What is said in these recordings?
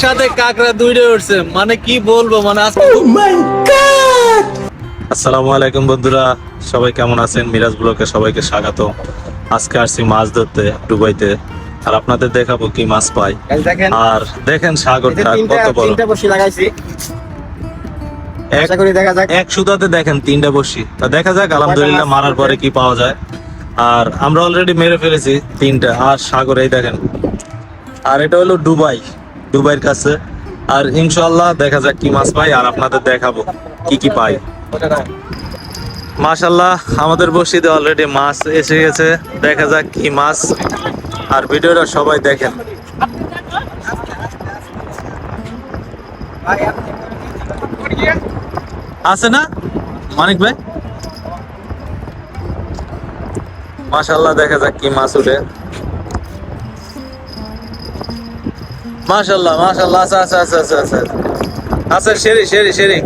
সাথে কাকড়া দুইটা উঠছে, মানে কি বলবো, মানে আজকে আসসালামু আলাইকুম বন্ধুরা, সবাই কেমন আছেন? মিরাজ ব্লগে সবাইকে স্বাগত। আজকে আসছি মাছ ধরতে ডুবাইতে, আর আপনাদের দেখাবো কি মাছ পাই। আর দেখেন সাগরটা কত বড়, এক সুতাতে দেখেন তিনটা বসি। তা দেখা যাক আলহামদুলিল্লাহ মারার পরে কি পাওয়া যায়। আর আমরা অলরেডি মেরে ফেলেছি তিনটা। আর সাগর এই দেখেন, আর এটা হলো দুবাইয়ের কাছে। আর ইনশাআল্লাহ দেখা যাক কি মাছ পাই, আর আপনাদের দেখাবো কি কি পাই। মাশাআল্লাহ আমাদের বসিতে অলরেডি মাছ এসে গেছে, দেখা যাক কি মাছ। আর ভিডিওটা সবাই দেখেন। আছে না মানিক ভাই? মাশাআল্লাহ দেখা যাক কি মাছ উঠে। মাশাআল্লাহ মাশাআল্লাহ, আচ্ছা আচ্ছা আচ্ছা আচ্ছা আচ্ছা আচ্ছা, সেরি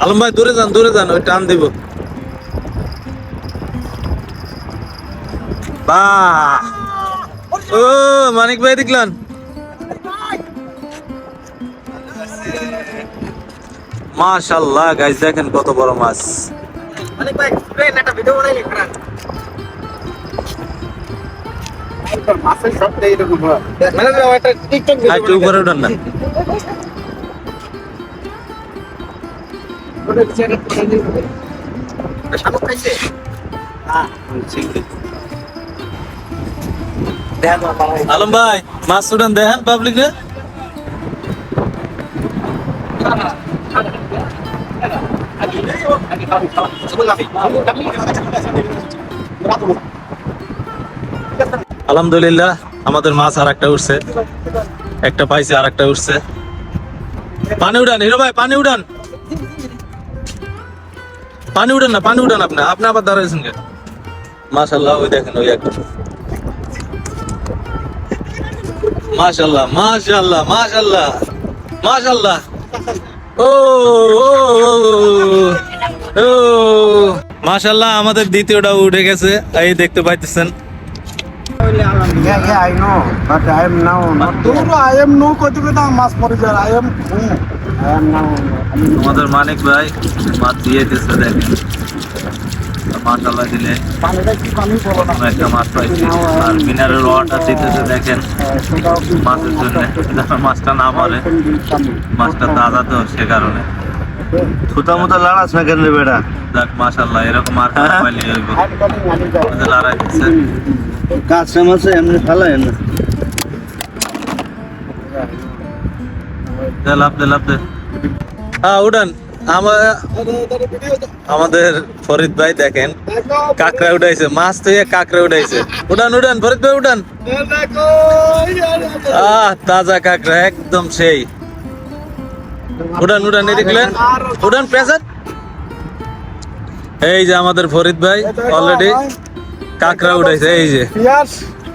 আলম ভাই দূরে যান, ওই টান দিব। বাহ, ও মানিক ভাই দেখলেন? মাশাআল্লাহ গাইস দেখেন কত বড় মাছ। মানিক ভাই একটা ভিডিও বানাইলি খারাপ। মাছের সবটা এরকম হয়, মানে একটা টিকটক ভিডিও উপরে উঠান না। আলম ভাই মাছ উঠান দেখেন পাবলিকে। আলহামদুলিল্লাহ আমাদের মাছ আর একটা উঠছে, একটা পাইছে আর একটা উঠছে। পানি উঠান হিরো ভাই, পানি উঠান না, আপনি আবার দাঁড়াইছেন কেন? মাশাআল্লাহ ওই দেখেন ওই একটা। মাশাআল্লাহ মাশাআল্লাহ মাশাআল্লাহ মাশাআল্লাহ, ও ও ও মাশাআল্লাহ আমাদের দ্বিতীয়টা উঠে গেছে, এই দেখতে পাইতেছেন। Yeah, I know, but I am now not. I am no কতটা মাছ পড়ে যায়. I am now. আমাদের মানিক ভাই মাছ দিয়ে দিচ্ছে দেখেন, মাশাআল্লাহ দিলে একটা মাছ পাইছি। আর মিনারেল ওয়াটার দিতেছে দেখেন মাছের জন্য, মাছটা না মরে, মাছটা তাজা তো সে কারণে। ছুতা মুতা লাড়াস না কেন রে বেটা? যাক মাশাআল্লাহ এরকম আর পাইলে হইব। লড়াই দিচ্ছে কাঁচা মাছে এমনি ফালায় না। লাভ দে হ্যাঁ উঠান। আমাদের ফরিদ ভাই দেখেন কাঁকড়া উঠাইছে, মাছ তো কাঁকড়া উঠাইছে। উঠান ফরিদ ভাই উঠান। তাজা কাঁকড়া একদম সেই। উঠান এই দেখলেন, উঠান প্রেসার। এই যে আমাদের ফরিদ ভাই অলরেডি কাঁকড়া উঠাইছে, এই যে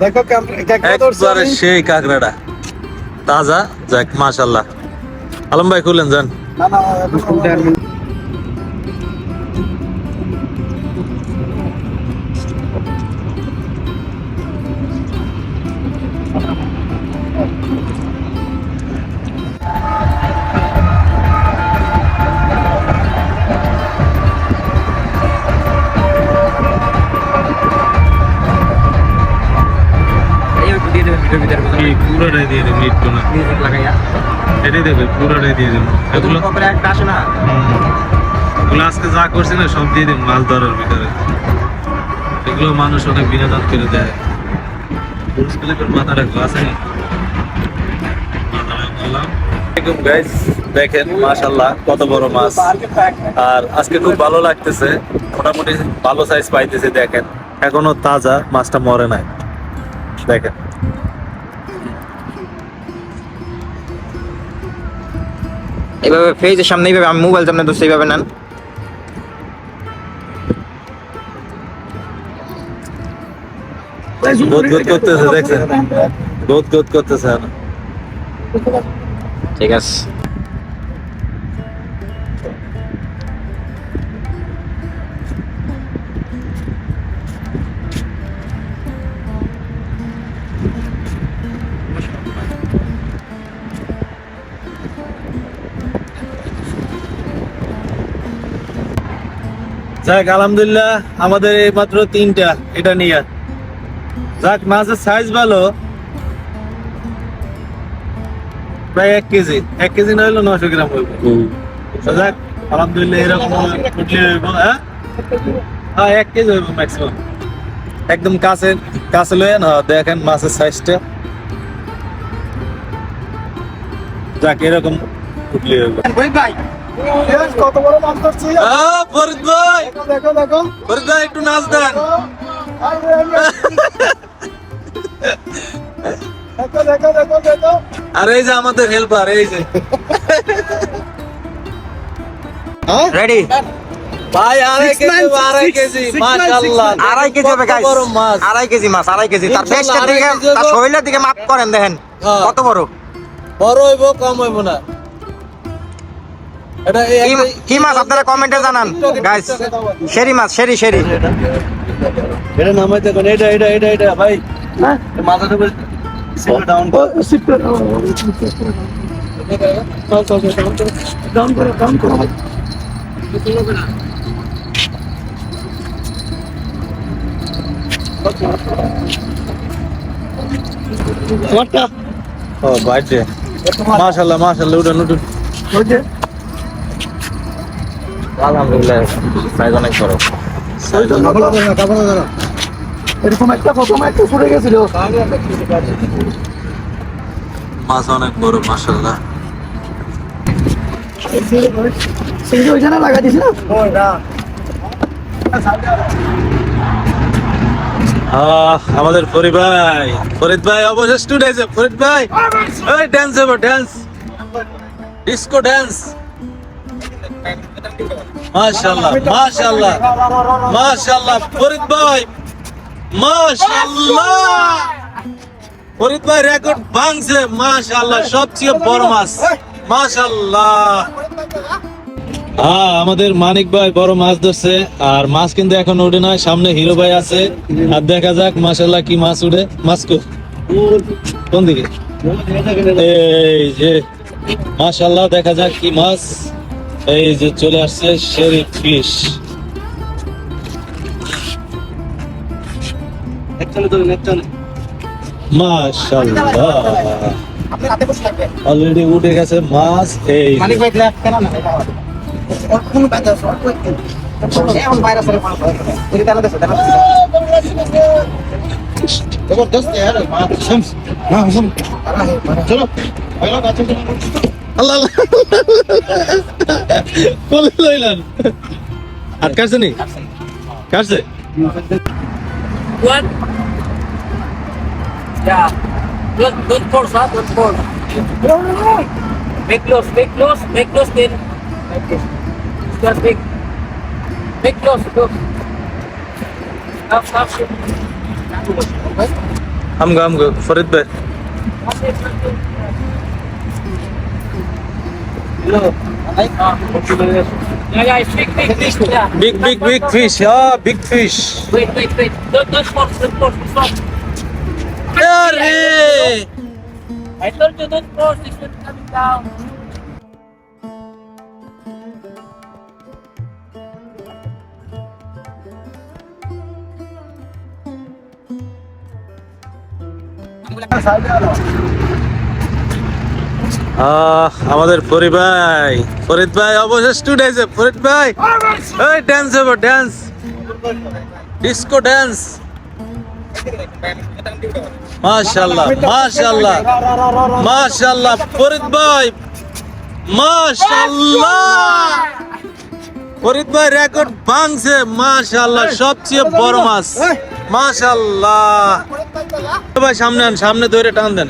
একবারে সেই কাঁকড়াটা তাজা। যাক মাশাআল্লাহ। আলম ভাই খুলেন যান। পুরোটাই দিয়ে দেবে, মিট না এটাই দেবে, পুরোটাই দিয়ে দেবে। এগুলো আজকে যা করছি না সব দিয়ে দেবে মাছ ধরার ভিতরে। এগুলো মানুষ অনেক বিনোদন করে দেয়। মাথা রাখবো আছে দেখেন মাশাআল্লাহ কত বড় মাছ। আর আজকে খুব ভালো লাগতেছে, মোটামুটি ভালো সাইজ পাইতেছে। দেখেন এখনো তাজা, মাছটা মরে নাই। দেখেন এইভাবে ফেজের সামনে এইভাবে আমি মোবাইল সামনে তো সেইভাবে নেন। গোদ করতেছে দেখছেন, গোদ করতেছে। ঠিক আছে যাক আলহামদুলিল্লাহ আমাদের এই মাত্র 3টা এটা নিয়ে যাক মাছের সাইজ ভালো প্রায় 1 কেজি না হইলো 900 গ্রাম হইবে তো যাক আলহামদুলিল্লাহ এরকম উঠলে হইব হ্যাঁ 1 কেজি হইব ম্যাক্সিমাম একদম কাছে লয়েন দেখেন মাছের সাইজটা যাক এরকম উঠলে হইব দেখ কত বড় মাছ ধরছি ফরিদ ভাই দেখো দেখো ফরিদ ভাই একটু নাচ দেন দেখো দেখো দেখো দেখো আর এই যে আমাদের হেল্পার এই যে রেডি ভাই আড়াই কেজি মাশাআল্লাহ 2.5 কেজি হবে গাইস বড় মাছ 2.5 কেজি মাছ 2.5 কেজি তার ইনশাআল্লাহ, বেস্টের দিকে 2.5 কেজি তার হবে। শরীরের দিকে মাপ করেন দেখেন হ্যাঁ। কত বড় বড় হইব কম হইব না এটা কি মাছ আপনারা কমেন্টে জানান গাইস শেরি মাছ শেরি এটা নামাইতে কোন এটা ভাই হ্যাঁ মাথাটা উপরে সিলটা ডাউন কর ডাউন করো তোমারটা ও বাইটে মাশাআল্লাহ উঠুন ওই যে আলহামদুলিল্লাহ সাইজ অনেক বড় এরকম একটা প্রথম একটা ছুটে গেছিল মাছ অনেক বড় মাশাআল্লাহ সেই ওইখানে লাগাই দিস না আমাদের ফরিদ ভাই অবশেষে উঠেছে ফরিদ ভাই এই ডান্স হবে ডান্স ডিস্কো ডান্স মাশাআল্লাহ ফরিদ ভাই রেকর্ড ভাঙছে মাশাআল্লাহ সবচেয়ে বড় মাছ মাশাআল্লাহ আমাদের মানিক ভাই বড় মাছ ধরছে আর মাছ কিন্তু এখন ওঠে না সামনে হিরো ভাই আছে আর দেখা যাক মাশাআল্লাহ কি মাছ উঠে মাছ কোন দিকে এই যে মাশাআল্লাহ দেখা যাক কি মাছ এই যে চলে আসছে শেরি ফিশ মাশাআল্লাহ অলরেডি উঠে গেছে মাছ এই যে। আল্লাহ বলে লইলেন আর কাটছে নি কাটছে What? Yeah. Don't force, huh? Don't force. Make close, then. Like this. Just make close. Stop. আমগো ফরিদ ভাই Yeah, it's big fish. Yeah. big fish big fish Wait. Don't force. Stop. আরে I told you don't force. It's not coming down. আমাদের ফরিদ ভাই অবশেষে উঠেছে ফরিদ ভাই এই dance হবে ডান্স ডিস্কো ডান্স মাশাআল্লাহ ফরিদ ভাই রেকর্ড ভাঙছে মাশাআল্লাহ সবচেয়ে বড় মাছ মাশাআল্লাহ ভাই সামনে ধরে টান দেন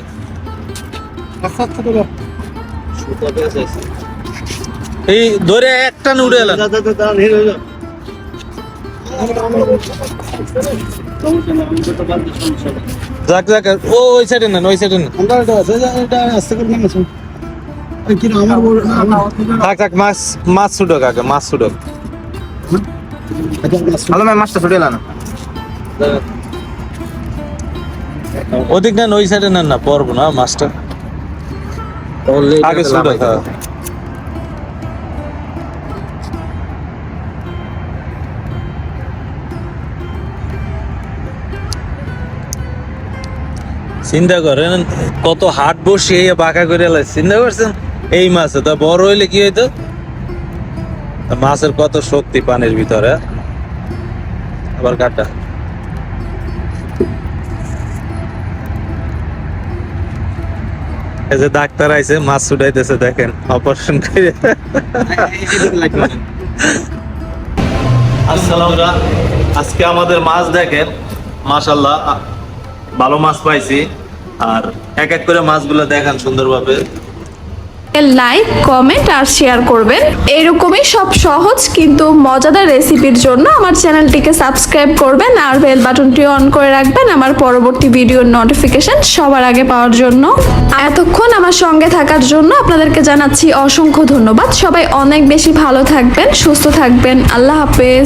এই ধরে একটা উড়ে এলেন যাক ওই সাইডে নেন থাক মাছ ছুটক আগে মাছ ছুটক হ্যালো ম্যাম মাছটা ছুটে এলাম ওদিক নেন ওই সাইডে নেন না পড়বো না মাছটা আগে ছুটক চিন্তা করেন কত হাট বসিয়ে বাঁকা করে লাই, চিন্তা করছেন এই মাছে তা বড় হইলে কি হইতো। তা মাছের কত শক্তি পানির ভিতরে। আবার কাটা এই যে ডাক্তার আইছে মাছ ছুটাইতেছে দেখেন অপারেশন করে। আসসালামু আজকে আমাদের মাছ দেখেন মাশাআল্লাহ ভালো মাছ পাইছি। আর এক এক করে মাছগুলো দেখান সুন্দরভাবে। লাইক, কমেন্ট আর শেয়ার করবেন। এরকমই সব সহজ কিন্তু মজাদার রেসিপির জন্য আমার চ্যানেলটিকে সাবস্ক্রাইব করবেন আর বেল বাটনটি অন করে রাখবেন আমার পরবর্তী ভিডিওর নোটিফিকেশন সবার আগে পাওয়ার জন্য। এতক্ষণ আমার সঙ্গে থাকার জন্য আপনাদেরকে জানাচ্ছি অসংখ্য ধন্যবাদ। সবাই অনেক বেশি ভালো থাকবেন, সুস্থ থাকবেন। আল্লাহ হাফেজ।